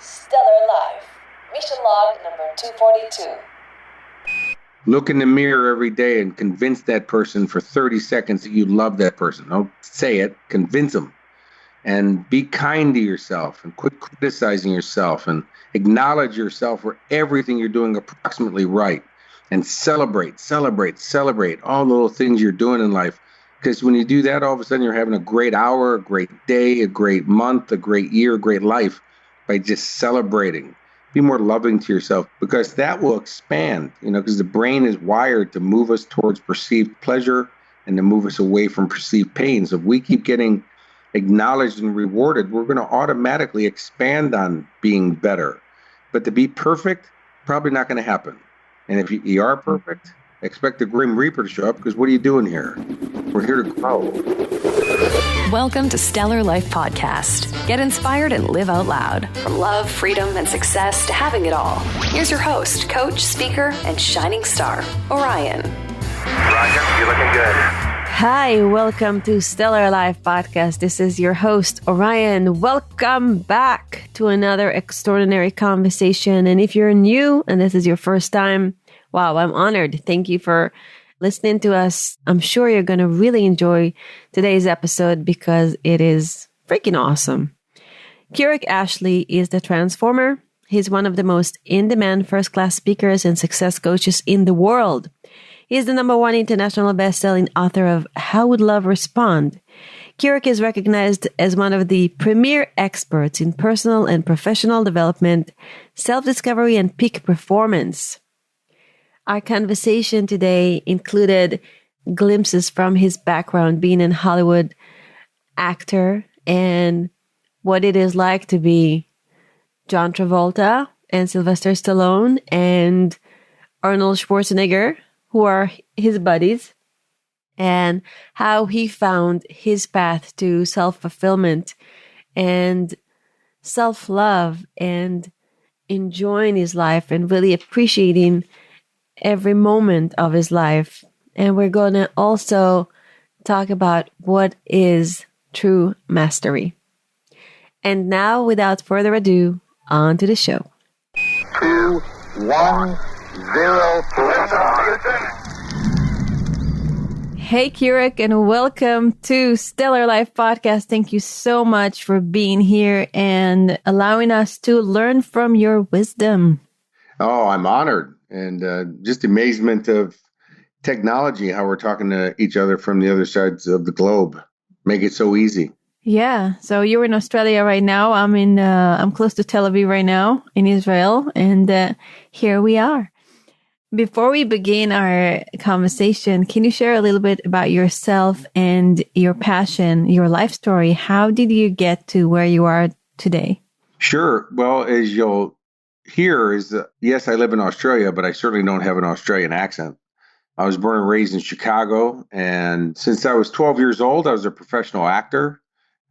Stellar Life, mission log number 242. Look in the mirror every day and convince that person for 30 seconds that you love that person. Don't say it, convince them. And be kind to yourself and quit criticizing yourself and acknowledge yourself for everything you're doing approximately right. And celebrate all the little things you're doing in life. Because when you do that, all of a sudden you're having a great hour, a great day, a great month, a great year, a great life by just celebrating. Be more loving to yourself, because that will expand, because the brain is wired to move us towards perceived pleasure and to move us away from perceived pain. So if we keep getting acknowledged and rewarded, we're going to automatically expand on being better. But to be perfect, probably not going to happen. And if you are perfect, expect the Grim Reaper to show up, because what are you doing here? We're here to grow. Welcome to Stellar Life Podcast. Get inspired and live out loud. From love, freedom, and success to having it all. Here's your host, coach, speaker, and shining star, Orion. Roger, you're looking good. Hi, welcome to Stellar Life Podcast. This is your host, Orion. Welcome back to another extraordinary conversation. And if you're new and this is your first time, wow, I'm honored. Thank you for listening to us. I'm sure you're going to really enjoy today's episode because it is freaking awesome. Kurek Ashley is the transformer. He's one of the most in-demand first-class speakers and success coaches in the world. He is the #1 international best-selling author of How Would Love Respond? Kurek is recognized as one of the premier experts in personal and professional development, self-discovery, and peak performance. Our conversation today included glimpses from his background being an Hollywood actor and what it is like to be John Travolta and Sylvester Stallone and Arnold Schwarzenegger, who are his buddies, and how he found his path to self-fulfillment and self-love and enjoying his life and really appreciating every moment of his life. And we're going to also talk about what is true mastery. And now, without further ado, on to the show. 2, 1, 0. Hey, Kurek, and welcome to Stellar Life Podcast. Thank you so much for being here and allowing us to learn from your wisdom. Oh, I'm honored. And just amazement of technology, how we're talking to each other from the other sides of the globe. Make it so easy. Yeah. So you're in Australia right now. I'm close to Tel Aviv right now in Israel. And here we are. Before we begin our conversation, can you share a little bit about yourself and your passion, your life story? How did you get to where you are today? Sure. Well, as you'll hear is that, yes, I live in Australia, but I certainly don't have an Australian accent. I was born and raised in Chicago. And since I was 12 years old, I was a professional actor.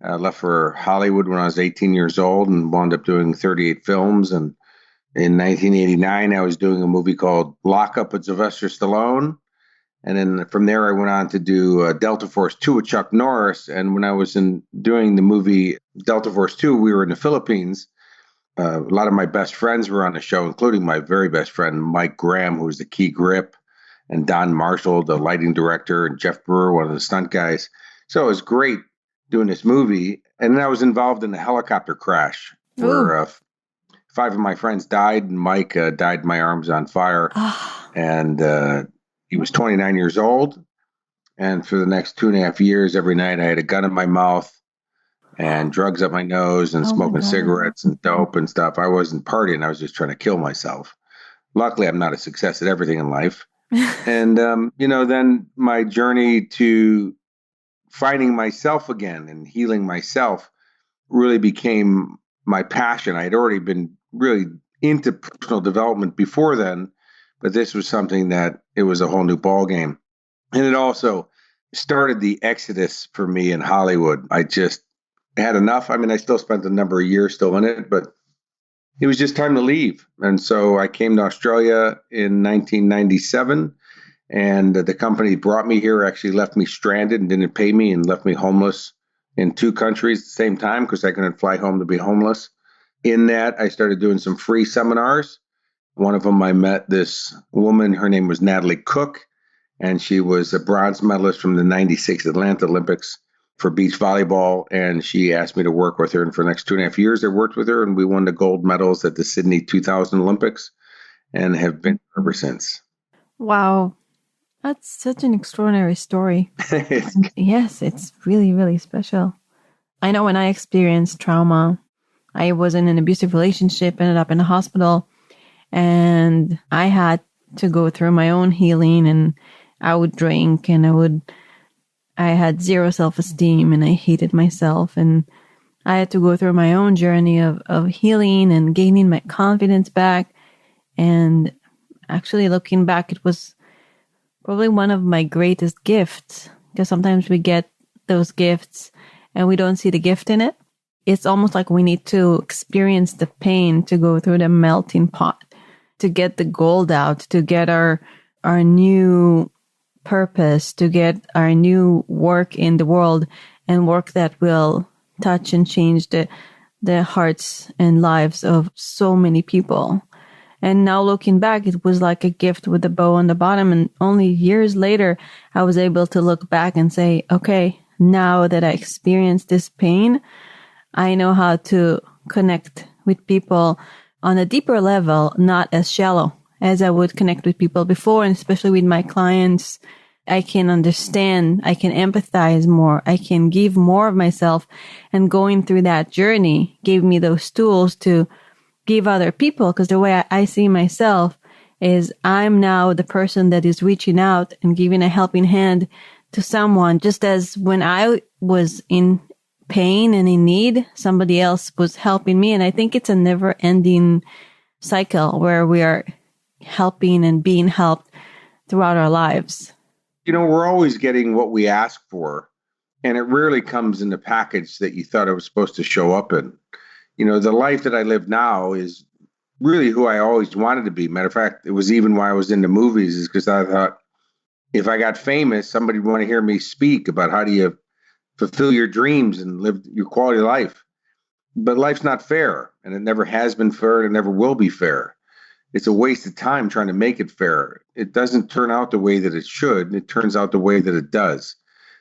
I left for Hollywood when I was 18 years old and wound up doing 38 films. And in 1989, I was doing a movie called Lock Up with Sylvester Stallone. And then from there, I went on to do Delta Force 2 with Chuck Norris. And when I was doing the movie Delta Force 2, we were in the Philippines. A lot of my best friends were on the show, including my very best friend, Mike Graham, who was the key grip, and Don Marshall, the lighting director, and Jeff Brewer, one of the stunt guys. So it was great doing this movie. And then I was involved in a helicopter crash where 5 of my friends died, and Mike died in my arms on fire. And he was 29 years old. And for the next 2.5 years, every night I had a gun in my mouth and drugs up my nose and smoking cigarettes and dope and stuff. I wasn't partying. I was just trying to kill myself. Luckily, I'm not a success at everything in life. And, then my journey to finding myself again and healing myself really became my passion. I had already been really into personal development before then, but this was something that it was a whole new ballgame. And it also started the exodus for me in Hollywood. I just had enough. I mean, I still spent a number of years still in it, but it was just time to leave. And so I came to Australia in 1997, and the company brought me here actually left me stranded and didn't pay me and left me homeless in 2 countries at the same time because I couldn't fly home to be homeless. in that, I started doing some free seminars. One of them, I met this woman. Her name was Natalie Cook, and she was a bronze medalist from the 96 Atlanta Olympics for beach volleyball. And she asked me to work with her. And for the next 2.5 years, I worked with her, and we won the gold medals at the Sydney 2000 Olympics and have been ever since. Wow. That's such an extraordinary story. Yes, it's really, really special. I know when I experienced trauma, I was in an abusive relationship, ended up in a hospital, and I had to go through my own healing, and I would drink and I had zero self-esteem and I hated myself, and I had to go through my own journey of healing and gaining my confidence back. And actually looking back, it was probably one of my greatest gifts, because sometimes we get those gifts and we don't see the gift in it. It's almost like we need to experience the pain to go through the melting pot, to get the gold out, to get our new purpose, to get our new work in the world, and work that will touch and change the hearts and lives of so many people. And now looking back, it was like a gift with a bow on the bottom. And only years later, I was able to look back and say, okay, now that I experienced this pain, I know how to connect with people on a deeper level, not as shallow as I would connect with people before. And especially with my clients, I can understand, I can empathize more, I can give more of myself. And going through that journey gave me those tools to give other people, because the way I see myself is I'm now the person that is reaching out and giving a helping hand to someone, just as when I was in pain and in need, somebody else was helping me. And I think it's a never ending cycle where we are helping and being helped throughout our lives. We're always getting what we ask for, and it rarely comes in the package that you thought it was supposed to show up in. The life that I live now is really who I always wanted to be. Matter of fact, it was even why I was into movies, is because I thought if I got famous, somebody would want to hear me speak about how do you fulfill your dreams and live your quality of life. But life's not fair, and it never has been fair, and it never will be fair. It's a waste of time trying to make it fair. It doesn't turn out the way that it should. It turns out the way that it does.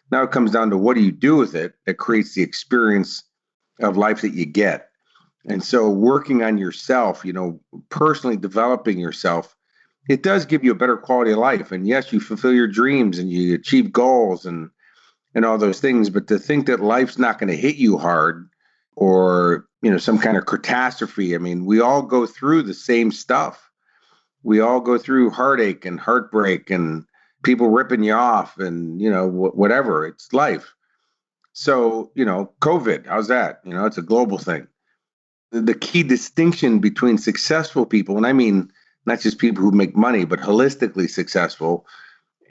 Now it comes down to what do you do with it that creates the experience of life that you get. And so working on yourself, personally developing yourself, it does give you a better quality of life. And yes, you fulfill your dreams and you achieve goals and all those things. But to think that life's not going to hit you hard or, some kind of catastrophe. I mean, we all go through the same stuff. We all go through heartache and heartbreak and people ripping you off and, whatever. It's life. So, COVID, how's that? It's a global thing. The key distinction between successful people, and I mean not just people who make money, but holistically successful,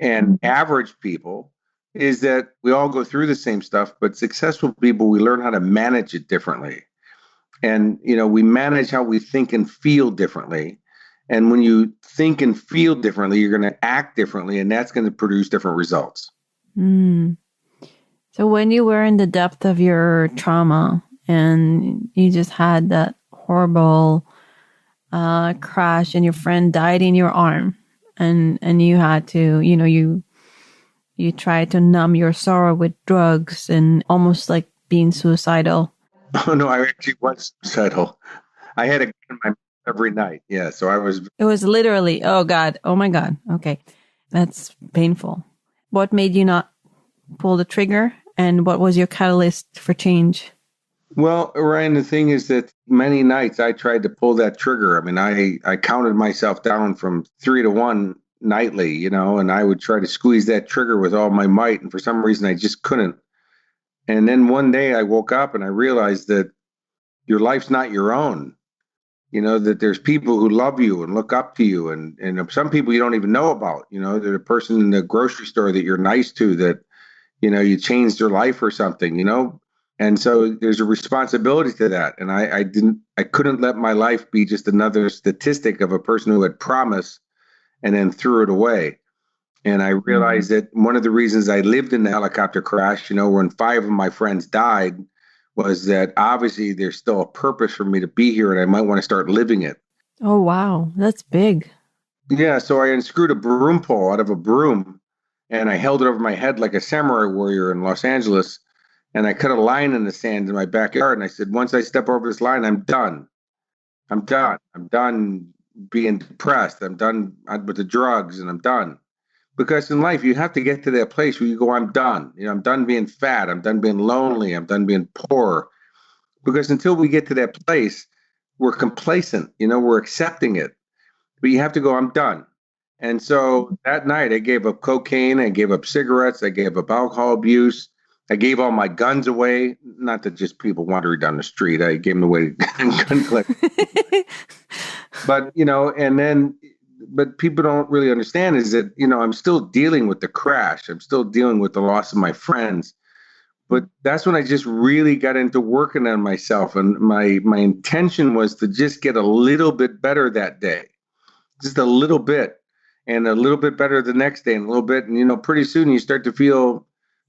and average people, is that we all go through the same stuff, but successful people, we learn how to manage it differently. And, we manage how we think and feel differently. And when you think and feel differently, you're going to act differently, and that's going to produce different results. So when you were in the depth of your trauma, and you just had that horrible crash and your friend died in your arm, and you had to, you tried to numb your sorrow with drugs and almost like being suicidal. Oh, no, I actually was suicidal. I had a gun in my mouth every night. Yeah, so I was... It was literally, oh God, oh my God. Okay, that's painful. What made you not pull the trigger, and what was your catalyst for change? Well, Ryan, the thing is that many nights I tried to pull that trigger. I mean, I counted myself down from 3 to 1 nightly, and I would try to squeeze that trigger with all my might. And for some reason, I just couldn't. And then one day I woke up and I realized that your life's not your own. That there's people who love you and look up to you. And some people you don't even know about. There's a person in the grocery store that you're nice to that, you changed their life or something, And so there's a responsibility to that. And I couldn't let my life be just another statistic of a person who had promise and then threw it away. And I realized that one of the reasons I lived in the helicopter crash, when 5 of my friends died, was that obviously there's still a purpose for me to be here and I might want to start living it. Oh, wow. That's big. Yeah, so I unscrewed a broom pole out of a broom and I held it over my head like a samurai warrior in Los Angeles. And I cut a line in the sand in my backyard. And I said, once I step over this line, I'm done. I'm done. I'm done being depressed. I'm done with the drugs and I'm done. Because in life, you have to get to that place where you go, I'm done. I'm done being fat. I'm done being lonely. I'm done being poor. Because until we get to that place, we're complacent. We're accepting it. But you have to go, I'm done. And so that night, I gave up cocaine. I gave up cigarettes. I gave up alcohol abuse. I gave all my guns away. Not that just people wandering down the street. I gave them away to gun collectors. But, but people don't really understand is that, I'm still dealing with the crash. I'm still dealing with the loss of my friends. But that's when I just really got into working on myself. And my intention was to just get a little bit better that day. Just a little bit. And a little bit better the next day and a little bit. And, pretty soon you start to feel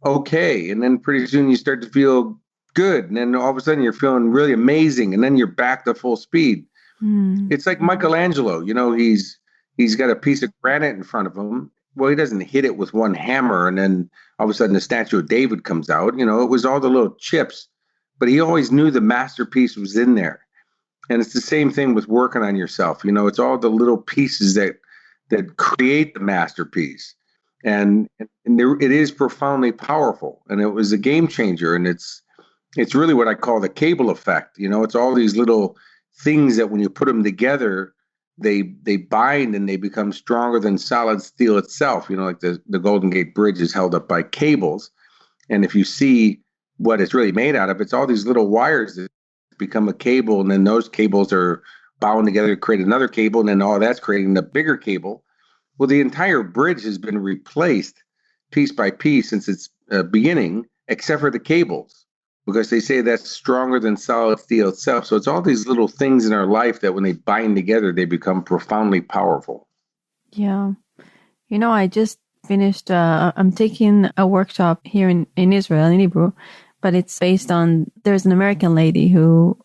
okay. And then pretty soon you start to feel good. And then all of a sudden you're feeling really amazing. And then you're back to full speed. It's like Michelangelo, he's got a piece of granite in front of him. Well, he doesn't hit it with one hammer. And then all of a sudden the statue of David comes out. It was all the little chips, but he always knew the masterpiece was in there. And it's the same thing with working on yourself. It's all the little pieces that create the masterpiece. And it is profoundly powerful. And it was a game changer. And it's really what I call the cable effect. It's all these little things that when you put them together, they bind and they become stronger than solid steel itself. Like the Golden Gate Bridge is held up by cables. And if you see what it's really made out of, it's all these little wires that become a cable. And then those cables are bound together to create another cable. And then all that's creating the bigger cable. Well, the entire bridge has been replaced piece by piece since its beginning, except for the cables, because they say that's stronger than solid steel itself. So it's all these little things in our life that when they bind together, they become profoundly powerful. Yeah. I just finished, I'm taking a workshop here in Israel, in Hebrew, but it's based on, there's an American lady who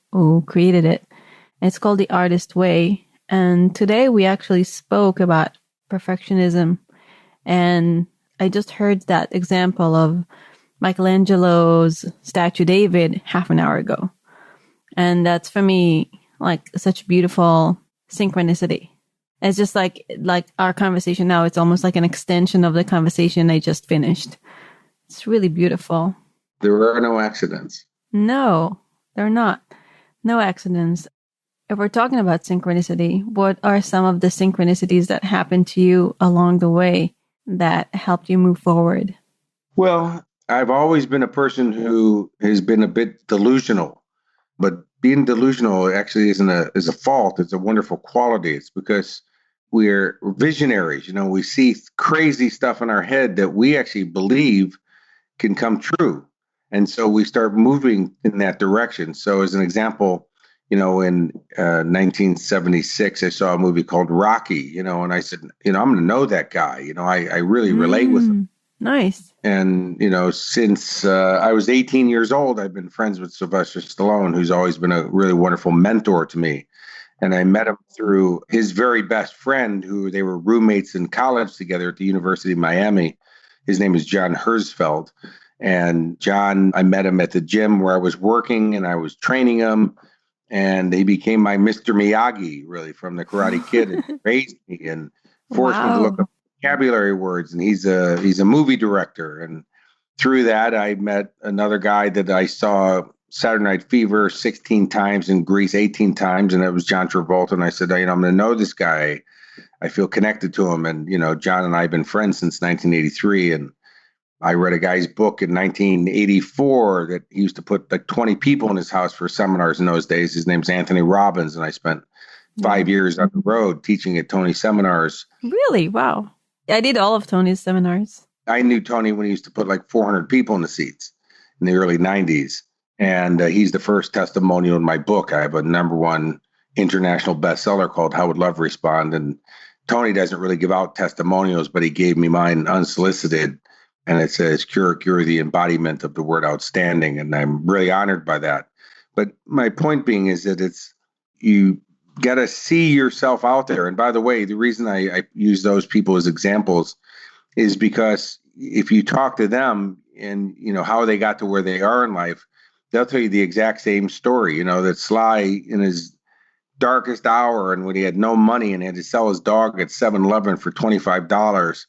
created it. It's called The Artist Way. And today we actually spoke about perfectionism. And I just heard that example of Michelangelo's statue David half an hour ago. And that's for me like such beautiful synchronicity. It's just like our conversation now, it's almost like an extension of the conversation I just finished. It's really beautiful. There are no accidents. No, there are not. No accidents. If we're talking about synchronicity, what are some of the synchronicities that happened to you along the way that helped you move forward? Well, I've always been a person who has been a bit delusional, but being delusional actually is a fault. It's a wonderful quality. It's because we're visionaries. We see crazy stuff in our head that we actually believe can come true. And so we start moving in that direction. So as an example, in 1976, I saw a movie called Rocky, and I said, I'm going to know that guy. I really relate with him. Nice. And, since I was 18 years old, I've been friends with Sylvester Stallone, who's always been a really wonderful mentor to me. And I met him through his very best friend, who they were roommates in college together at the University of Miami. His name is John Herzfeld. And John, I met him at the gym where I was working and I was training him. And he became my Mr. Miyagi, really, from the Karate Kid, and raised me and forced me to look up vocabulary words. And he's a movie director. And through that, I met another guy that I saw Saturday Night Fever 16 times and Grease 18 times. And that was John Travolta. And I said, I'm going to know this guy. I feel connected to him. And, John and I have been friends since 1983. And I read a guy's book in 1984 that he used to put like 20 people in his house for seminars in those days. His name's Anthony Robbins. And I spent 5 years on the road teaching at Tony's seminars. Really? Wow. I did all of Tony's seminars. I knew Tony when he used to put like 400 people in the seats in the early 90s. And he's the first testimonial in my book. I have a #1 international bestseller called How Would Love Respond? And Tony doesn't really give out testimonials, but he gave me mine unsolicited. And it says, Kurek, you're the embodiment of the word outstanding. And I'm really honored by that. But my point being is that you got to see yourself out there. And by the way, the reason I use those people as examples is because if you talk to them and, how they got to where they are in life, they'll tell you the exact same story, that Sly in his darkest hour and when he had no money and had to sell his dog at 7-Eleven for $25,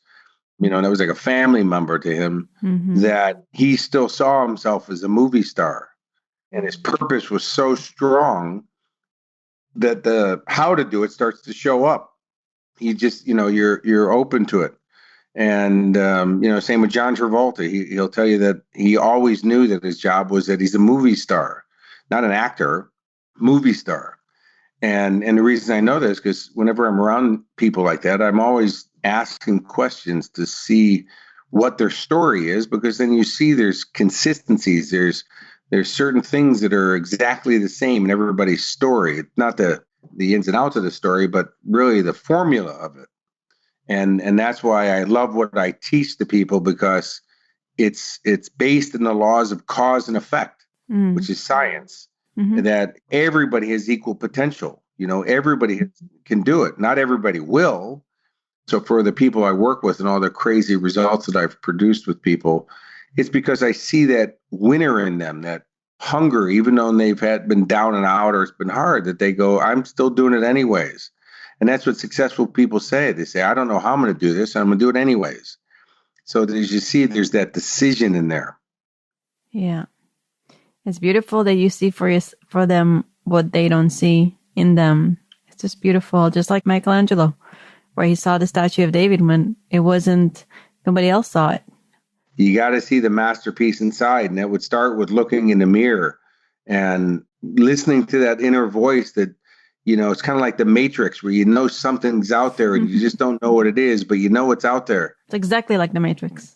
and that was like a family member to him, that he still saw himself as a movie star. And his purpose was so strong that the how to do it starts to show up. You just, you're open to it. And, same with John Travolta. He'll tell you that he always knew that his job was that he's a movie star, not an actor, movie star. And the reason I know this, because whenever I'm around people like that, I'm always asking questions to see what their story is, because then you see there's consistencies. There's certain things that are exactly the same in everybody's story. Not the ins and outs of the story, but really the formula of it. And that's why I love what I teach to people, because it's based in the laws of cause and effect, which is science. That everybody has equal potential. Everybody can do it. Not everybody will. So for the people I work with and all the crazy results that I've produced with people, it's because I see that winner in them, that hunger, even though they've been down and out or it's been hard, that they go, I'm still doing it anyways. And that's what successful people say. They say, I don't know how I'm going to do this. I'm going to do it anyways. So as you see, there's that decision in there. Yeah. It's beautiful that you see for them what they don't see in them. It's just beautiful. Just like Michelangelo, where he saw the statue of David when nobody else saw it. You got to see the masterpiece inside. And that would start with looking in the mirror and listening to that inner voice that, it's kind of like the Matrix, where something's out there and you just don't know what it is, but it's out there. It's exactly like the Matrix.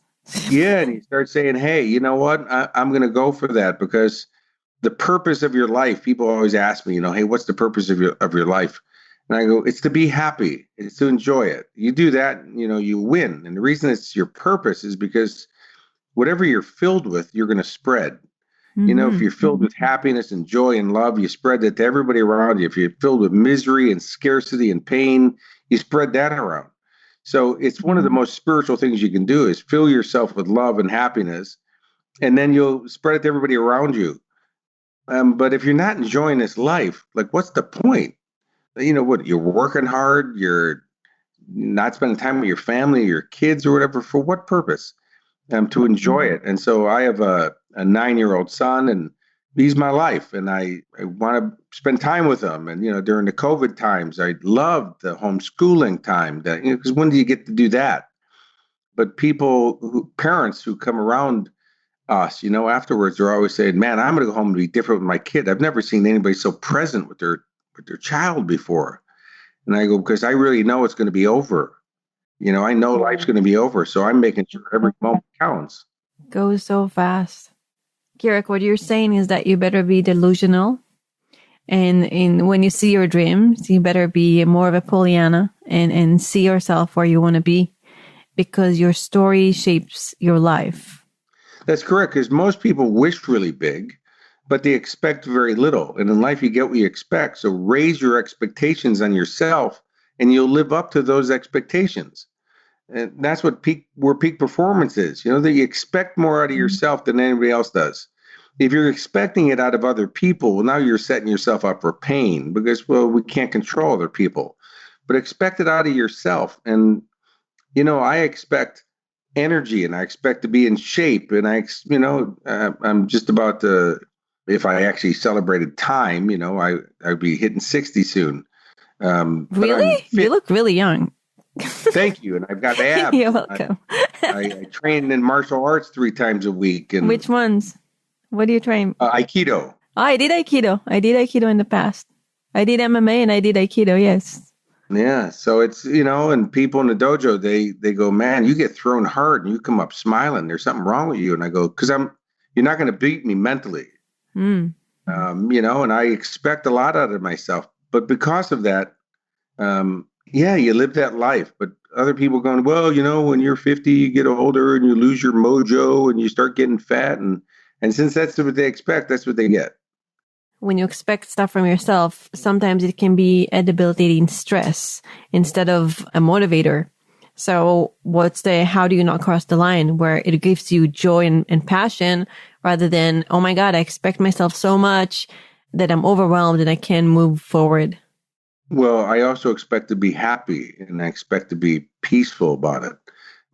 Yeah, and you start saying, hey, you know what? I'm going to go for that, because the purpose of your life, people always ask me, hey, what's the purpose of your life? And I go, it's to be happy. It's to enjoy it. You do that, you win. And the reason it's your purpose is because whatever you're filled with, you're going to spread. If you're filled with happiness and joy and love, you spread that to everybody around you. If you're filled with misery and scarcity and pain, you spread that around. So it's one of the most spiritual things you can do is fill yourself with love and happiness, and then you'll spread it to everybody around you. But if you're not enjoying this life, like, what's the point? What, you're working hard, you're not spending time with your family, your kids or whatever, for what purpose? To enjoy it. And so I have a 9-year-old son, and he's my life, and I want to spend time with him. And, during the COVID times, I loved the homeschooling time, that, because when do you get to do that? But parents who come around us, afterwards, are always saying, man, I'm going to go home and be different with my kid. I've never seen anybody so present with their child before. And I go, because I really know it's going to be over. I know life's going to be over. So I'm making sure every moment counts. Goes so fast. Kurek, what you're saying is that you better be delusional. And when you see your dreams, you better be more of a Pollyanna and see yourself where you want to be, because your story shapes your life. That's correct, because most people wish really big, but they expect very little. And in life, you get what you expect. So raise your expectations on yourself, and you'll live up to those expectations. And that's where peak performance is. That you expect more out of yourself than anybody else does. If you're expecting it out of other people, well, now you're setting yourself up for pain, because, well, we can't control other people. But expect it out of yourself. And, I expect energy, and I expect to be in shape. And I'm just about to, if I actually celebrated time, I'd be hitting 60 soon. Really? You look really young. Thank you. And I've got abs. You're welcome. I train in martial arts 3 times a week. And which ones? What do you train? Aikido. Oh, I did Aikido. I did Aikido in the past. I did MMA and I did Aikido, yes. Yeah. So it's, and people in the dojo, they go, man, you get thrown hard and you come up smiling. There's something wrong with you. And I go, because you're not going to beat me mentally. And I expect a lot out of myself. But because of that, Yeah, you live that life. But other people going, well, when you're 50, you get older and you lose your mojo and you start getting fat. And since that's what they expect, that's what they get. When you expect stuff from yourself, sometimes it can be a debilitating stress instead of a motivator. So how do you not cross the line where it gives you joy and passion rather than, oh my God, I expect myself so much that I'm overwhelmed and I can't move forward? Well, I also expect to be happy and I expect to be peaceful about it.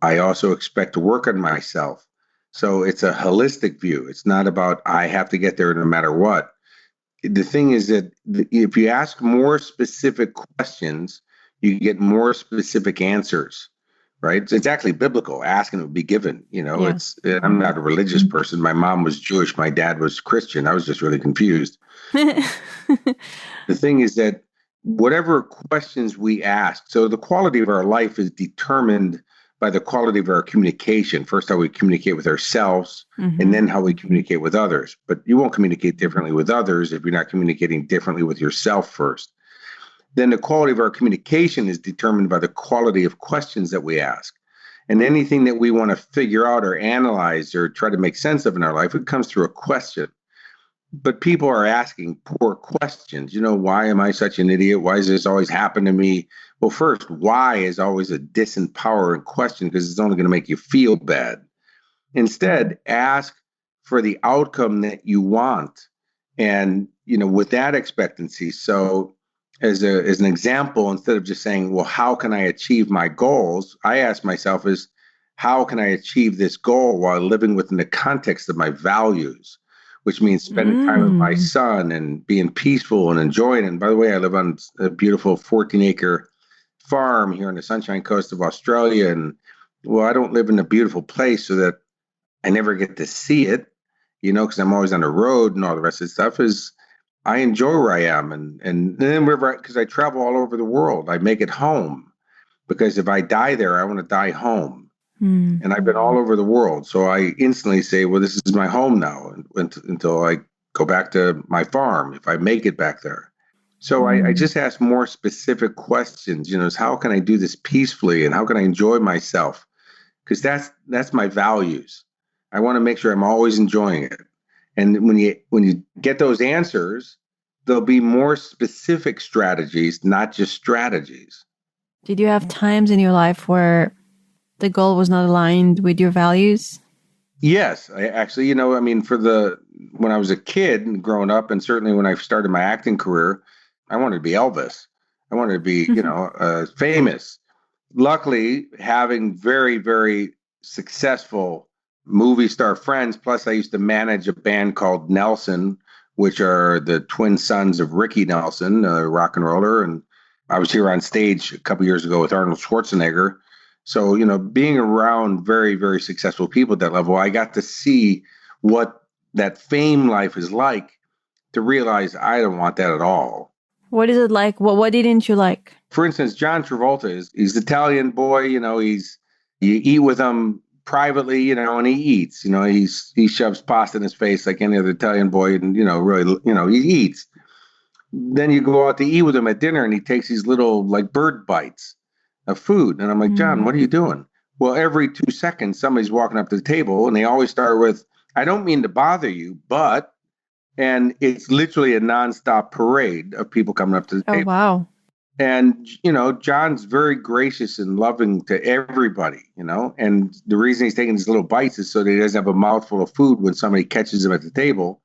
I also expect to work on myself. So it's a holistic view. It's not about I have to get there no matter what. The thing is that if you ask more specific questions, you get more specific answers, right? It's actually biblical. Ask and it will be given. Yeah. I'm not a religious person. My mom was Jewish. My dad was Christian. I was just really confused. The thing is that whatever questions we ask, so the quality of our life is determined by the quality of our communication. First, how we communicate with ourselves, and then how we communicate with others. But you won't communicate differently with others if you're not communicating differently with yourself first. Then the quality of our communication is determined by the quality of questions that we ask. And anything that we want to figure out or analyze or try to make sense of in our life, it comes through a question. But people are asking poor questions. Why am I such an idiot? Why does this always happen to me? Well, first, why is always a disempowering question because it's only going to make you feel bad. Instead, ask for the outcome that you want. And, with that expectancy. So as an example, instead of just saying, well, how can I achieve my goals? I ask myself is, how can I achieve this goal while living within the context of my values? Which means spending time with my son and being peaceful and enjoying it. And by the way, I live on a beautiful 14-acre farm here on the Sunshine Coast of Australia. And well, I don't live in a beautiful place so that I never get to see it, because I'm always on the road and all the rest of the stuff is I enjoy where I am. And then because I travel all over the world, I make it home because if I die there, I want to die home. And I've been all over the world. So I instantly say, well, this is my home now until I go back to my farm, if I make it back there. So I just ask more specific questions, is how can I do this peacefully and how can I enjoy myself? Because that's my values. I want to make sure I'm always enjoying it. And when you get those answers, there'll be more specific strategies, not just strategies. Did you have times in your life where the goal was not aligned with your values? Yes, I actually, when I was a kid and growing up, and certainly when I started my acting career, I wanted to be Elvis. I wanted to be, famous. Luckily, having very, very successful movie star friends, plus I used to manage a band called Nelson, which are the twin sons of Ricky Nelson, a rock and roller. And I was here on stage a couple years ago with Arnold Schwarzenegger. So, being around very, very successful people at that level, I got to see what that fame life is like to realize I don't want that at all. What is it like? What didn't you like? For instance, John Travolta he's Italian boy, you eat with him privately, and he eats, he shoves pasta in his face like any other Italian boy and, really, he eats. Then you go out to eat with him at dinner and he takes these little like bird bites of food. And I'm like, John, what are you doing? Well, every 2 seconds, somebody's walking up to the table and they always start with, I don't mean to bother you, but, and it's literally a nonstop parade of people coming up to the table. Oh, wow. And, John's very gracious and loving to everybody, and the reason he's taking these little bites is so that he doesn't have a mouthful of food when somebody catches him at the table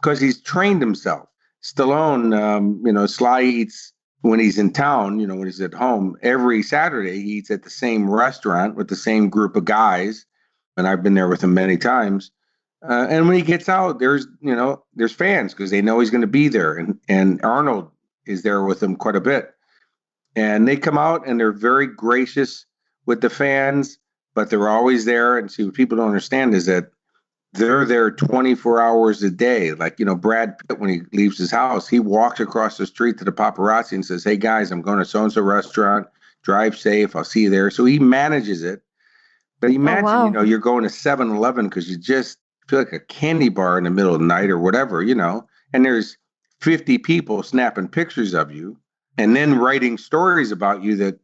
because he's trained himself. Stallone, Sly eats when he's in town, when he's at home, every Saturday, he eats at the same restaurant with the same group of guys. And I've been there with him many times. And when he gets out, there's fans because they know he's going to be there. And Arnold is there with him quite a bit. And they come out and they're very gracious with the fans, but they're always there. And see, what people don't understand is that they're there 24 hours a day. Like, Brad Pitt, when he leaves his house, he walks across the street to the paparazzi and says, hey, guys, I'm going to so-and-so restaurant. Drive safe. I'll see you there. So he manages it. But imagine, you're going to 7-Eleven because you just feel like a candy bar in the middle of the night or whatever, and there's 50 people snapping pictures of you. and then writing stories about you that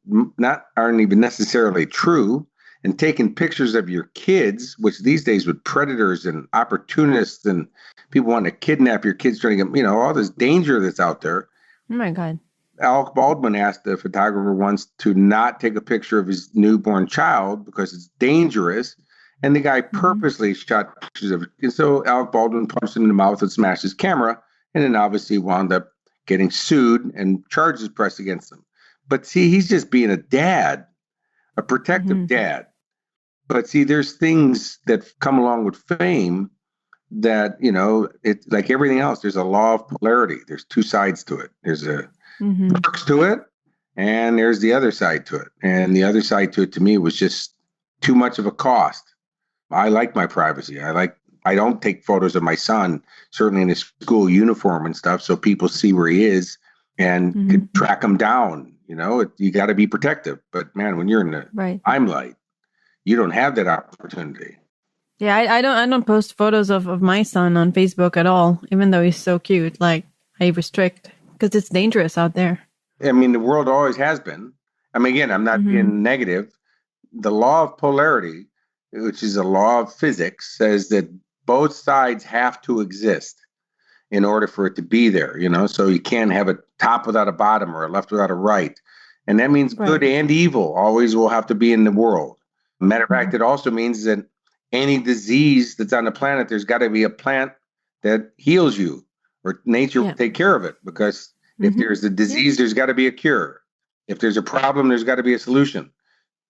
aren't even necessarily true, and taking pictures of your kids, which these days with predators and opportunists and people wanting to kidnap your kids, trying to get, all this danger that's out there. Oh my God. Alec Baldwin asked the photographer once to not take a picture of his newborn child because it's dangerous. And the guy purposely shot pictures of it. And so Alec Baldwin punched him in the mouth and smashed his camera, and then obviously wound up getting sued and charges pressed against him. But see, he's just being a dad, a protective dad. But see, there's things that come along with fame that, it's like everything else. There's a law of polarity. There's two sides to it. There's a perks to it, and there's the other side to it. And the other side to it, to me, was just too much of a cost. I like my privacy. I don't take photos of my son, certainly in his school uniform and stuff, so people see where he is and can track him down. You got to be protective. But man, when you're in the limelight, you don't have that opportunity. Yeah, I don't post photos of my son on Facebook at all, even though he's so cute. Like, I restrict because it's dangerous out there. I mean, the world always has been. I mean, again, I'm not being negative. The law of polarity, which is a law of physics, says that both sides have to exist in order for it to be there, so you can't have a top without a bottom or a left without a right. And that means good and evil always will have to be in the world. Matter of fact, it also means that any disease that's on the planet, there's got to be a plant that heals you, or nature will take care of it. Because if there's a disease, there's got to be a cure. If there's a problem, there's got to be a solution.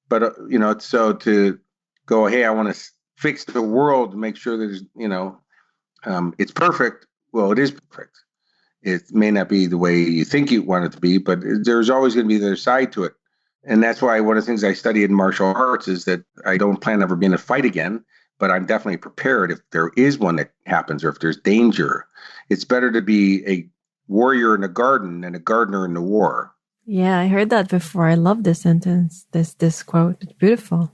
But, so to go, hey, I want to fix the world to make sure there's, it's perfect. Well, it is perfect. It may not be the way you think you want it to be, but there's always going to be the other side to it. And that's why one of the things I study in martial arts is that I don't plan ever being in a fight again, but I'm definitely prepared if there is one that happens or if there's danger. It's better to be a warrior in the garden than a gardener in the war. Yeah, I heard that before. I love this sentence, this quote. It's beautiful.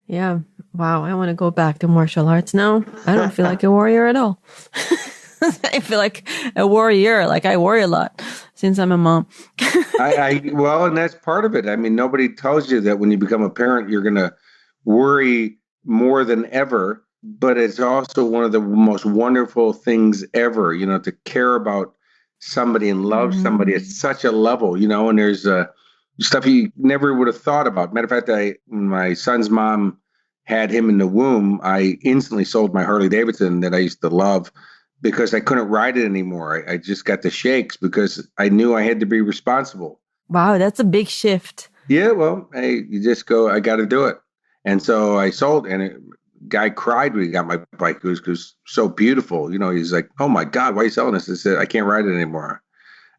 Yeah. Wow. I want to go back to martial arts now. I don't feel like a warrior at all. I feel like a warrior. Like I worry a lot since I'm a mom. Well, and that's part of it. I mean, nobody tells you that when you become a parent, you're going to worry more than ever. But it's also one of the most wonderful things ever, to care about somebody and love somebody at such a level, and there's stuff you never would have thought about. Matter of fact, when my son's mom had him in the womb, I instantly sold my Harley Davidson that I used to love because I couldn't ride it anymore. I just got the shakes because I knew I had to be responsible. Wow, that's a big shift. Yeah, well, you just go, I got to do it. And so I sold, and a guy cried when he got my bike. It was so beautiful. He's like, oh my God, why are you selling this? I said, I can't ride it anymore.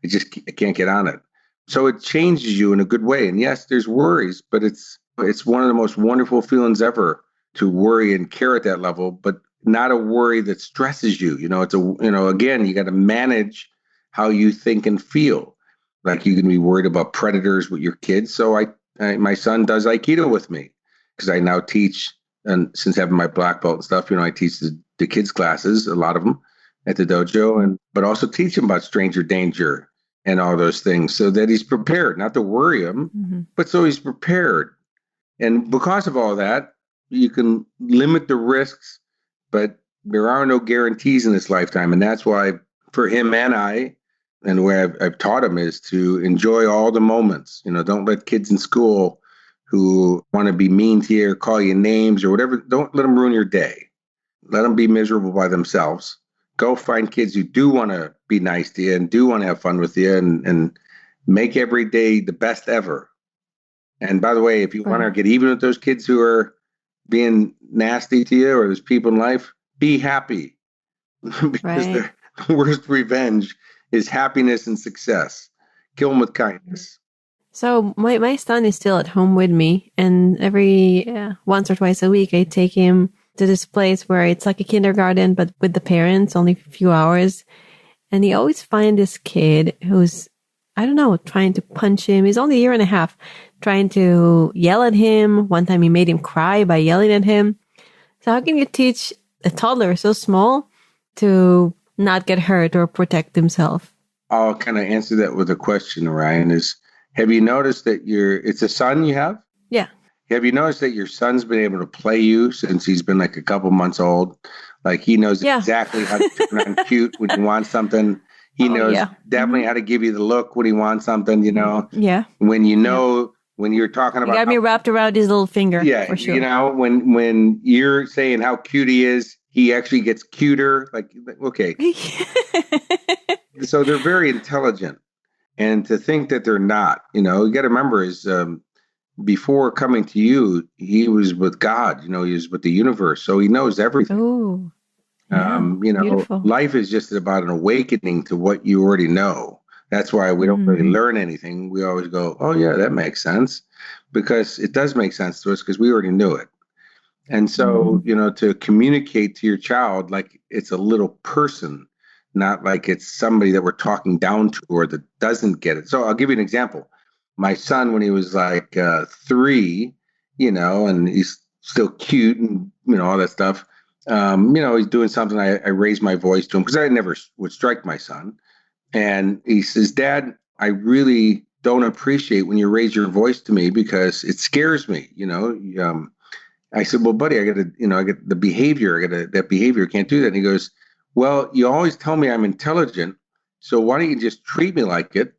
I can't get on it. So it changes you in a good way. And yes, there's worries, but it's one of the most wonderful feelings ever to worry and care at that level, but not a worry that stresses you. It's again, you got to manage how you think and feel. Like you can be worried about predators with your kids. So my son does Aikido with me because I now teach, and since having my black belt and stuff, I teach the kids classes, a lot of them at the dojo, but also teach him about stranger danger and all those things so that he's prepared, not to worry him, but so he's prepared. And because of all that, you can limit the risks, but there are no guarantees in this lifetime. And that's why for him and I, and the way I've taught him is to enjoy all the moments. Don't let kids in school who want to be mean to you or call you names or whatever, don't let them ruin your day. Let them be miserable by themselves. Go find kids who do want to be nice to you and do want to have fun with you and make every day the best ever. And by the way, if you want to get even with those kids who are being nasty to you or there's people in life, be happy. Because the worst revenge is happiness and success. Kill them with kindness. So my son is still at home with me, and every once or twice a week I take him to this place where it's like a kindergarten, but with the parents, only a few hours. And he always finds this kid who's, I don't know, trying to punch him. He's only a year and a half, trying to yell at him. One time he made him cry by yelling at him. So how can you teach a toddler so small to not get hurt or protect himself? I'll kind of answer that with a question, Ryan, is have you noticed that it's a son you have? Yeah. Have you noticed that your son's been able to play you since he's been like a couple months old? Like he knows exactly how to turn on cute when he wants something. He knows definitely how to give you the look when he wants something, you know? Yeah. When when you're talking about... He got me wrapped around his little finger. Yeah, for sure. you know, when you're saying how cute he is, he actually gets cuter. Like, okay. So they're very intelligent. And to think that they're not, you know, you got to remember is before coming to you, he was with God, you know, he was with the universe. So he knows everything. Oh, yeah, you know, beautiful. Life is just about an awakening to what you already know. That's why we don't really learn anything. We always go, oh, yeah, that makes sense. Because it does make sense to us because we already knew it. And so, you know, to communicate to your child like it's a little person, not like it's somebody that we're talking down to or that doesn't get it. So I'll give you an example. My son, when he was like 3, you know, and he's still cute and, you know, all that stuff. You know, he's doing something. I raised my voice to him because I never would strike my son. And he says, Dad, I really don't appreciate when you raise your voice to me because it scares me. You know, I said, well, buddy, I got the behavior. That behavior. Can't do that. And he goes, well, you always tell me I'm intelligent. So why don't you just treat me like it?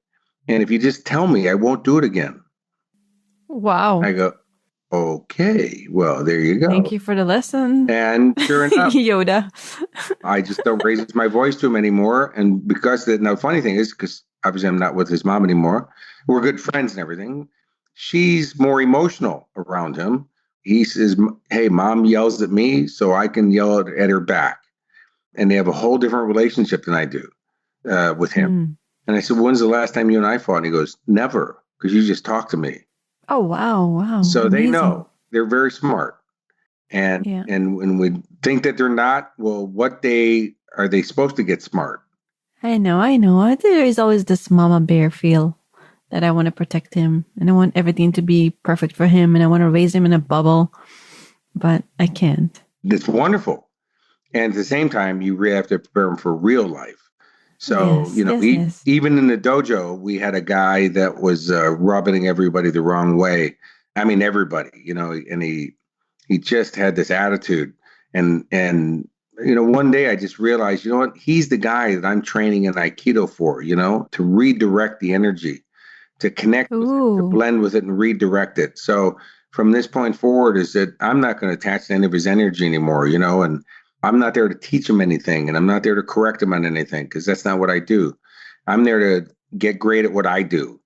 And if you just tell me, I won't do it again. Wow. I go, okay, well, there you go. Thank you for the lesson. And sure enough, Yoda. I just don't raise my voice to him anymore. And because now the funny thing is, because obviously I'm not with his mom anymore, we're good friends and everything. She's more emotional around him. He says, hey, mom yells at me, so I can yell at her back. And they have a whole different relationship than I do with him. And I said, when's the last time you and I fought? And he goes, never, because you just talk to me. Oh, wow. So amazing. They know. They're very smart. And when we think that they're not, well, are they supposed to get smart? I know. There is always this mama bear feel that I want to protect him and I want everything to be perfect for him and I want to raise him in a bubble, but I can't. It's wonderful. And at the same time, you really have to prepare him for real life. So, even in the dojo, we had a guy that was rubbing everybody the wrong way. I mean, everybody, you know, and he just had this attitude. And you know, one day I just realized, you know what, he's the guy that I'm training in Aikido for, you know, to redirect the energy, to connect with it, to blend with it and redirect it. So from this point forward is that I'm not going to attach to any of his energy anymore, you know, and I'm not there to teach him anything and I'm not there to correct him on anything because that's not what I do. I'm there to get great at what I do.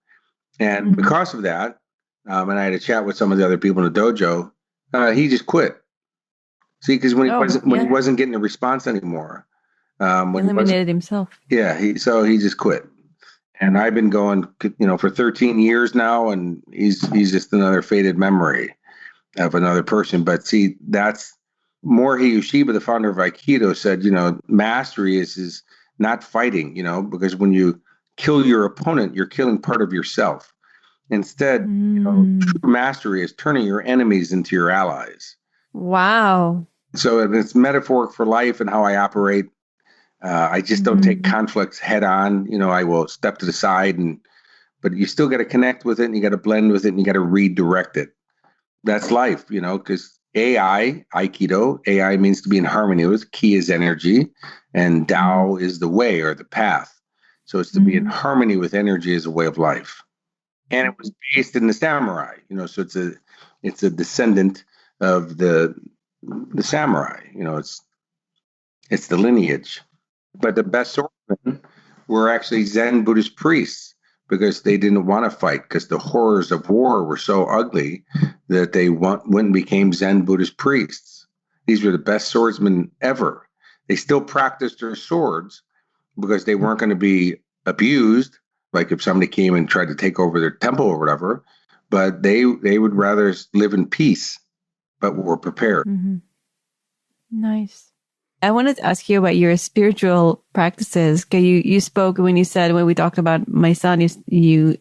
And because of that, and I had a chat with some of the other people in the dojo, he just quit. See, because when he wasn't getting the response anymore, when eliminated himself. Yeah, he just quit. And I've been going, you know, for 13 years now, and he's just another faded memory of another person. But see, that's Morihei Ueshiba, the founder of Aikido, said, you know, mastery is not fighting, you know, because when you kill your opponent, you're killing part of yourself. Instead, you know, true mastery is turning your enemies into your allies. Wow. So it's metaphoric for life and how I operate. I just don't take conflicts head on. You know, I will step to the side, but you still got to connect with it and you got to blend with it and you got to redirect it. That's life, you know, because Aikido, AI means to be in harmony with. Ki is energy and Tao is the way or the path. So it's to be in harmony with energy as a way of life. And it was based in the samurai, you know, so it's a descendant of the samurai, you know, it's the lineage. But the best swordsmen were actually Zen Buddhist priests because they didn't want to fight because the horrors of war were so ugly that they went and became Zen Buddhist priests. These were the best swordsmen ever. They still practiced their swords because they weren't going to be abused, like if somebody came and tried to take over their temple or whatever, but they would rather live in peace, but were prepared. Nice. I wanted to ask you about your spiritual practices. You spoke when we talked about my son, you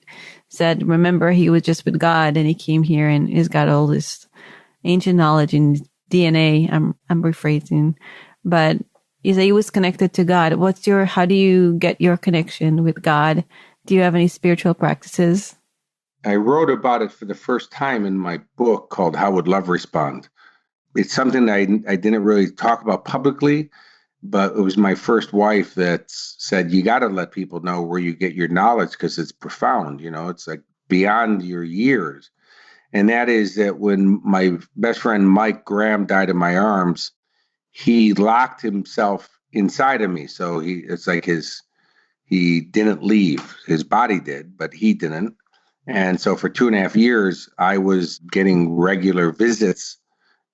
said, remember, he was just with God and he came here and he's got all this ancient knowledge and DNA. I'm rephrasing, but you say he was connected to God. How do you get your connection with God? Do you have any spiritual practices? I wrote about it for the first time in my book called How Would Love Respond? It's something that I didn't really talk about publicly, but it was my first wife that said, you got to let people know where you get your knowledge because it's profound. It's like beyond your years. And that is that when my best friend Mike Graham died in my arms, he locked himself inside of me. So it's like he didn't leave. His body did, but he didn't. And so for 2.5 years, I was getting regular visits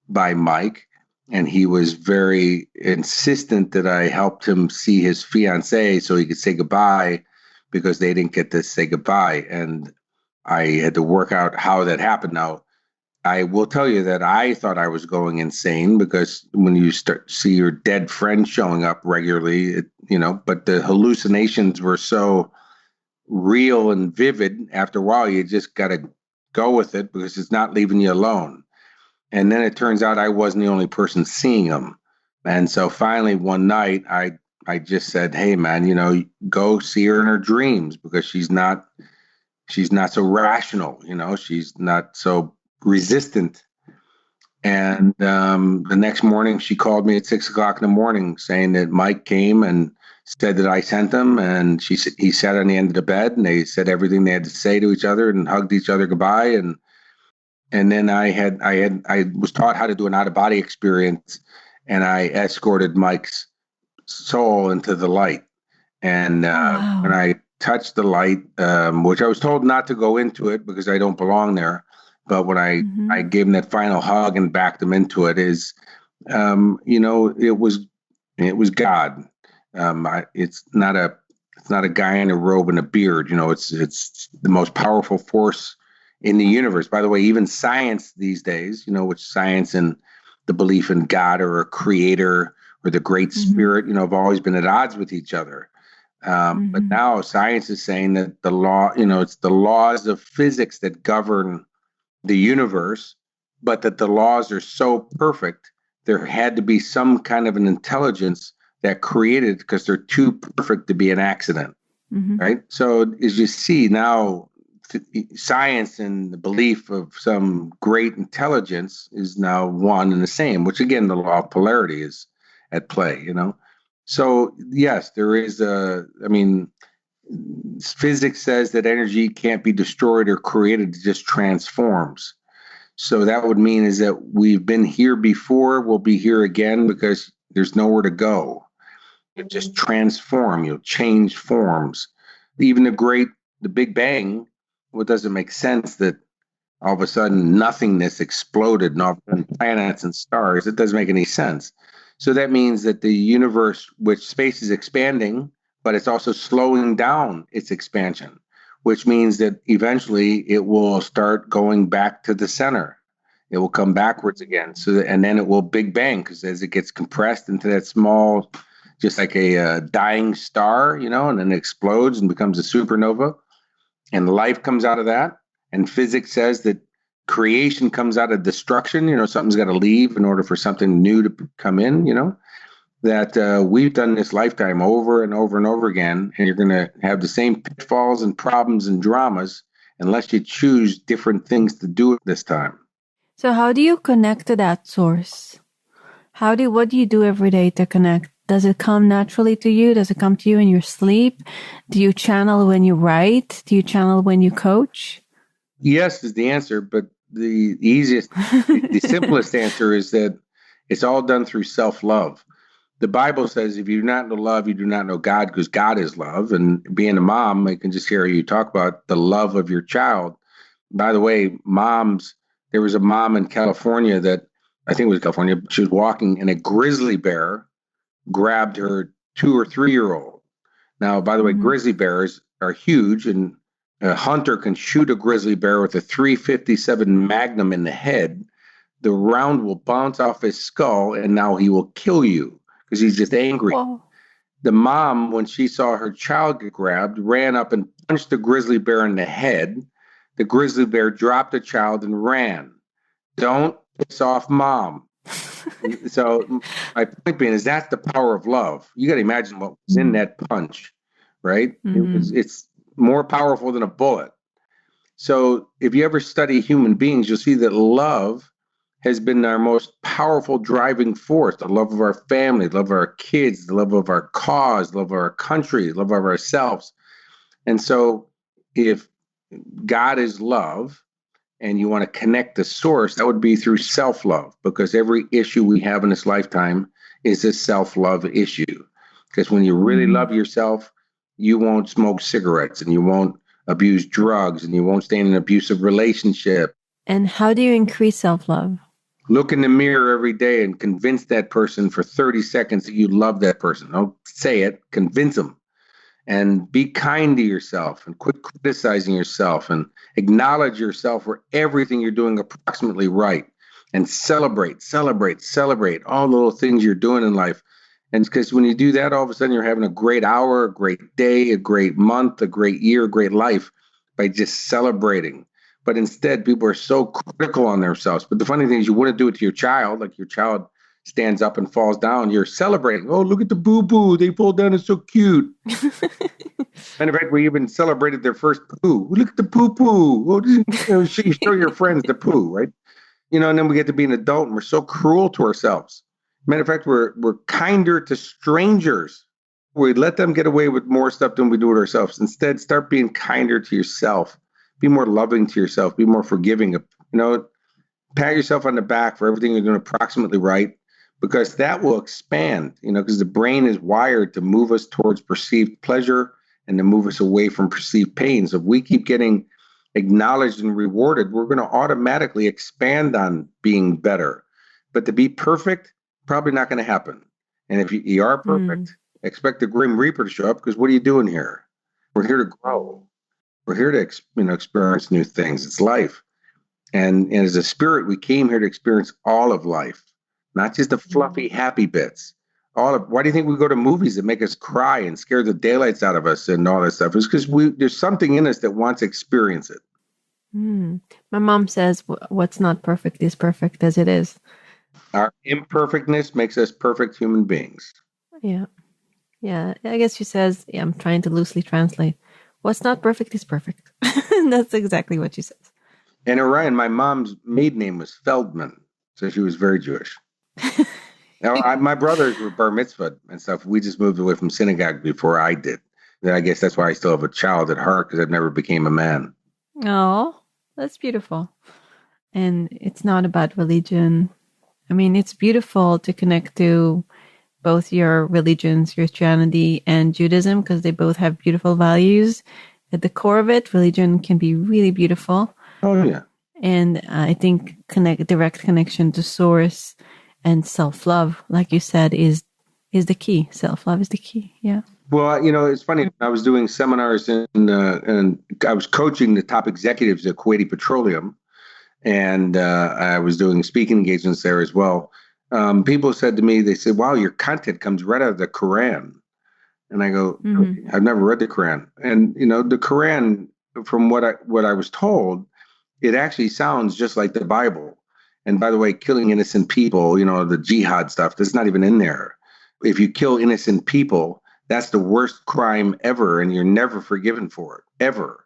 by Mike, and he was very insistent that I helped him see his fiancée so he could say goodbye, because they didn't get to say goodbye. And I had to work out how that happened. Now, I will tell you that I thought I was going insane, because when you start see your dead friend showing up regularly, but the hallucinations were so real and vivid. After a while, you just got to go with it because it's not leaving you alone. And then it turns out I wasn't the only person seeing him. And so finally one night I just said, hey man, go see her in her dreams, because she's not so rational, she's not so resistant. And the next morning she called me at 6:00 in the morning saying that Mike came and said that I sent him, and he sat on the end of the bed, and they said everything they had to say to each other and hugged each other goodbye. And then I was taught how to do an out of body experience, and I escorted Mike's soul into the light. And Wow. when I touched the light, which I was told not to go into it because I don't belong there, but when I gave him that final hug and backed him into it, it was God. It's not a guy in a robe and a beard. It's the most powerful force in the universe. By the way, even science these days, which science and the belief in God or a creator or the great spirit, have always been at odds with each other. But now science is saying that the law, it's the laws of physics that govern the universe, but that the laws are so perfect, there had to be some kind of an intelligence that created, because they're too perfect to be an accident, right? So as you see now, science and the belief of some great intelligence is now one and the same, which again, the law of polarity is at play, So yes, there is physics says that energy can't be destroyed or created, it just transforms. So that would mean is that we've been here before, we'll be here again, because there's nowhere to go. You just transform, you'll change forms. Even the Big Bang, what doesn't make sense that all of a sudden nothingness exploded and all of a sudden planets and stars, it doesn't make any sense. So that means that the universe, which space is expanding, but it's also slowing down its expansion, which means that eventually it will start going back to the center. It will come backwards again. And then it will Big Bang, because as it gets compressed into that small, just like a dying star, and then it explodes and becomes a supernova, and life comes out of that. And physics says that creation comes out of destruction. Something's got to leave in order for something new to come in, that we've done this lifetime over and over and over again. And you're going to have the same pitfalls and problems and dramas unless you choose different things to do it this time. So how do you connect to that source? What do you do every day to connect? Does it come naturally to you? Does it come to you in your sleep? Do you channel when you write? Do you channel when you coach? Yes is the answer, but the easiest, the simplest answer is that it's all done through self-love. The Bible says, if you do not know love, you do not know God, because God is love. And being a mom, I can just hear you talk about the love of your child. By the way, there was a mom in California I think it was California, she was walking and a grizzly bear grabbed her 2 or 3-year-old. Now, by the way, grizzly bears are huge, and a hunter can shoot a grizzly bear with a .357 Magnum in the head. The round will bounce off his skull, and now he will kill you because he's just angry. Whoa. The mom, when she saw her child get grabbed, ran up and punched the grizzly bear in the head. The grizzly bear dropped the child and ran. Don't piss off mom. So my point being is that's the power of love. You got to imagine what was in that punch, right? It's more powerful than a bullet. So if you ever study human beings, you'll see that love has been our most powerful driving force. The love of our family, the love of our kids, the love of our cause, the love of our country, the love of ourselves. And so if God is love, and you want to connect the source, that would be through self-love, because every issue we have in this lifetime is a self-love issue. Because when you really love yourself, you won't smoke cigarettes and you won't abuse drugs and you won't stay in an abusive relationship. And how do you increase self-love? Look in the mirror every day and convince that person for 30 seconds that you love that person. Don't say it, convince them. And be kind to yourself and quit criticizing yourself and acknowledge yourself for everything you're doing approximately right. And celebrate all the little things you're doing in life. And because when you do that, all of a sudden you're having a great hour, a great day, a great month, a great year, a great life by just celebrating. But instead, people are so critical on themselves. But the funny thing is you wouldn't do it to your child. Like your child stands up and falls down, you're celebrating. Oh, look at the boo-boo. They pulled down. It's so cute. Matter of fact, we even celebrated their first poo. Look at the poo-poo. Oh, you show your friends the poo, right? And then we get to be an adult and we're so cruel to ourselves. Matter of fact, we're kinder to strangers. We let them get away with more stuff than we do with ourselves. Instead, start being kinder to yourself. Be more loving to yourself. Be more forgiving. Pat yourself on the back for everything you're doing approximately right. Because that will expand, because the brain is wired to move us towards perceived pleasure and to move us away from perceived pain. So if we keep getting acknowledged and rewarded, we're going to automatically expand on being better. But to be perfect, probably not going to happen. And if you are perfect, expect the Grim Reaper to show up, because what are you doing here? We're here to grow. We're here to experience new things. It's life. And as a spirit, we came here to experience all of life. Not just the fluffy, happy bits. Why do you think we go to movies that make us cry and scare the daylights out of us and all that stuff? It's because there's something in us that wants to experience it. My mom says, what's not perfect is perfect as it is. Our imperfectness makes us perfect human beings. Yeah. I guess she says, I'm trying to loosely translate. What's not perfect is perfect. That's exactly what she says. And Orion, my mom's maiden name was Feldman. So she was very Jewish. My brothers were bar mitzvah and stuff. We just moved away from synagogue before I did. Then I guess that's why I still have a child at heart, because I've never became a man. Oh, that's beautiful. And it's not about religion. I mean, it's beautiful to connect to both your religions, Christianity and Judaism, because they both have beautiful values. At the core of it, religion can be really beautiful. Oh, yeah. And I think direct connection to source and self-love, like you said, is the key. Self-love is the key. Yeah. Well, it's funny. I was doing seminars and I was coaching the top executives at Kuwaiti Petroleum, and I was doing speaking engagements there as well. People said to me, they said, "Wow, your content comes right out of the Quran." And I go, "I've never read the Quran." And the Quran, from what I was told, it actually sounds just like the Bible. And by the way, killing innocent people, the jihad stuff, that's not even in there. If you kill innocent people, that's the worst crime ever, and you're never forgiven for it, ever.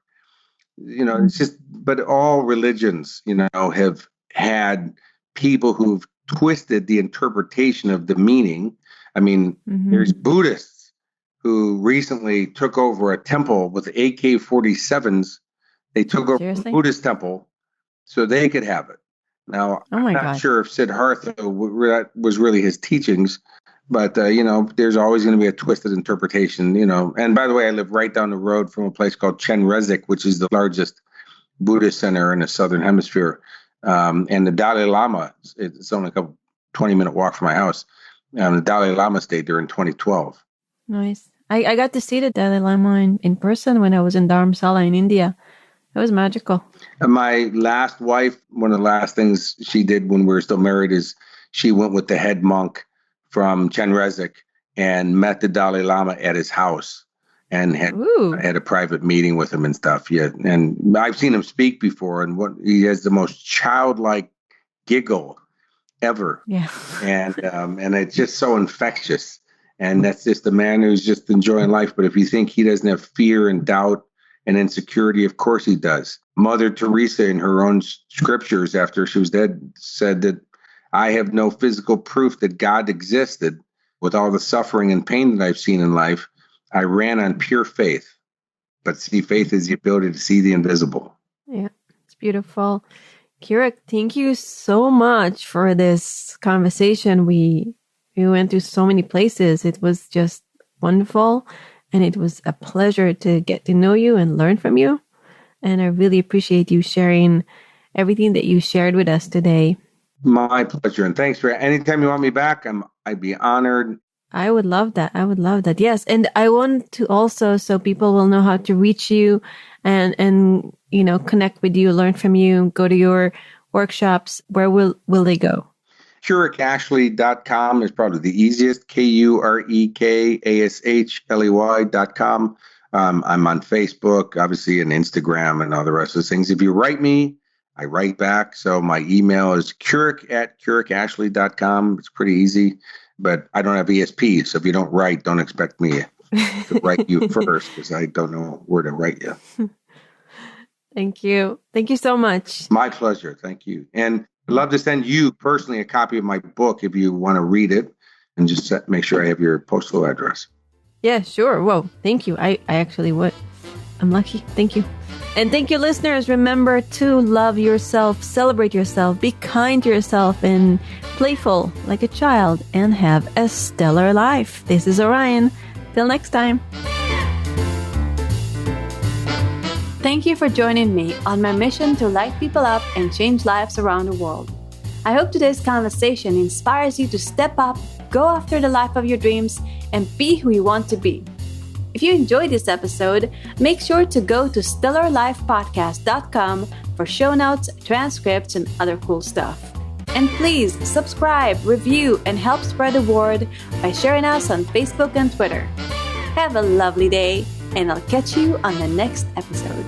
It's just, but all religions, have had people who've twisted the interpretation of the meaning. I mean, there's Buddhists who recently took over a temple with AK-47s. They took over a Buddhist temple so they could have it. Now, I'm not sure if Siddhartha was really his teachings, but, there's always going to be a twisted interpretation, And by the way, I live right down the road from a place called Chen Rezek, which is the largest Buddhist center in the Southern Hemisphere. And the Dalai Lama, it's only a 20-minute walk from my house. The Dalai Lama stayed there in 2012. Nice. I got to see the Dalai Lama in person when I was in Dharamsala in India. It was magical. And my last wife, one of the last things she did when we were still married is she went with the head monk from Chen Rezek and met the Dalai Lama at his house and had a private meeting with him and stuff. Yeah. And I've seen him speak before, and he has the most childlike giggle. ever. Yeah. And it's just so infectious. And that's just a man who's just enjoying life. But if you think he doesn't have fear and doubt and insecurity, of course he does. Mother Teresa, in her own scriptures after she was dead, said that I have no physical proof that God existed. With all the suffering and pain that I've seen in life, I ran on pure faith. But see, faith is the ability to see the invisible. Yeah, it's beautiful. Kurek, thank you so much for this conversation. We went through so many places. It was just wonderful. And it was a pleasure to get to know you and learn from you. And I really appreciate you sharing everything that you shared with us today. My pleasure. And thanks for anytime you want me back, I'd be honored. I would love that. I would love that. Yes. And I want to also, so people will know how to reach you and connect with you, learn from you, go to your workshops. Where will they go? KurekAshley.com is probably the easiest. KurekAshley.com. I'm on Facebook, obviously, and Instagram and all the rest of those things. If you write me, I write back. So my email is Kurek@KurekAshley.com. It's pretty easy, but I don't have ESP. So if you don't write, don't expect me to write you first because I don't know where to write you. Thank you. Thank you so much. My pleasure. Thank you. And I'd love to send you personally a copy of my book if you want to read it and just make sure I have your postal address. Yeah, sure. Whoa. Thank you. I actually would. I'm lucky. Thank you. And thank you, listeners. Remember to love yourself, celebrate yourself, be kind to yourself, and playful like a child, and have a stellar life. This is Orion. Till next time. Thank you for joining me on my mission to light people up and change lives around the world. I hope today's conversation inspires you to step up, go after the life of your dreams, and be who you want to be. If you enjoyed this episode, make sure to go to stellarlifepodcast.com for show notes, transcripts, and other cool stuff. And please subscribe, review, and help spread the word by sharing us on Facebook and Twitter. Have a lovely day, and I'll catch you on the next episode.